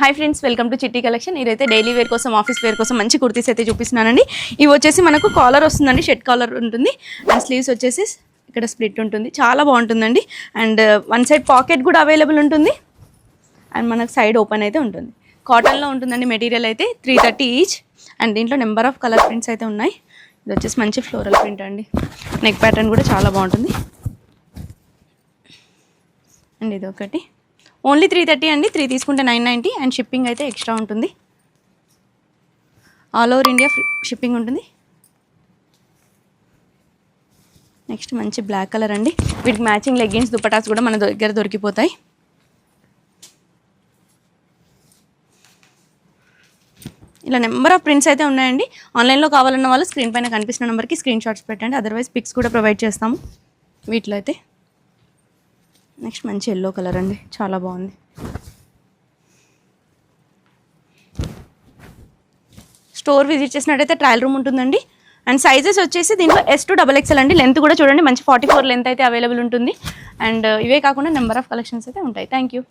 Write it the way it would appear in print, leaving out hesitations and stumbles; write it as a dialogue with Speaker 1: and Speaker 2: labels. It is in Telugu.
Speaker 1: హాయ్ ఫ్రెండ్స్, వెల్కమ్ టు చిట్టి కలెక్షన్. ఇదైతే డైలీ వేర్ కోసం, ఆఫీస్ వేర్ కోసం మంచి కుర్తీస్ అయితే చూపిస్తున్నానండి. ఇవి వచ్చేసి మనకు కాలర్ వస్తుందండి, షర్ట్ కాలర్ ఉంటుంది. అండ్ స్లీవ్స్ వచ్చేసి ఇక్కడ స్ప్లిట్ ఉంటుంది, చాలా బాగుంటుందండి. అండ్ వన్ సైడ్ పాకెట్ కూడా అవైలబుల్ ఉంటుంది. అండ్ మనకు సైడ్ ఓపెన్ అయితే ఉంటుంది. కాటన్లో ఉంటుందండి మెటీరియల్ అయితే. 330 ఈచ్. అండ్ దీంట్లో నెంబర్ ఆఫ్ కలర్ ప్రింట్స్ అయితే ఉన్నాయి. ఇది వచ్చేసి మంచి ఫ్లోరల్ ప్రింట్ అండి. నెక్ ప్యాటర్న్ కూడా చాలా బాగుంటుంది. అండ్ ఇది ఒకటి ఓన్లీ 330 అండి. 3 తీసుకుంటే 990. అండ్ షిప్పింగ్ అయితే ఎక్స్ట్రా ఉంటుంది. ఆల్ ఓవర్ ఇండియా షిప్పింగ్ ఉంటుంది. నెక్స్ట్ మంచి బ్లాక్ కలర్ అండి. వీటికి మ్యాచింగ్ లెగ్గిన్స్, దుపటాస్ కూడా మన దగ్గర దొరికిపోతాయి. ఇలా నెంబర్ ఆఫ్ ప్రింట్స్ అయితే ఉన్నాయండి. ఆన్లైన్లో కావాలన్న వాళ్ళు స్క్రీన్ పైన కనిపిస్తున్న నెంబర్కి స్క్రీన్ షాట్స్ పెట్టండి. అదర్వైజ్ పిక్స్ కూడా ప్రొవైడ్ చేస్తాము వీటిలో అయితే. నెక్స్ట్ మంచి ఎల్లో కలర్ అండి, చాలా బాగుంది. స్టోర్ విజిట్ చేసినట్టయితే ట్రయల్ రూమ్ ఉంటుందండి. అండ్ సైజెస్ వచ్చేసి దీంట్లో S to XXL అండి. లెంత్ కూడా చూడండి, మంచి 44 లెంత్ అయితే అవైలబుల్ ఉంటుంది. అండ్ ఇవే కాకుండా నెంబర్ ఆఫ్ కలెక్షన్స్ అయితే ఉంటాయి. Thank you.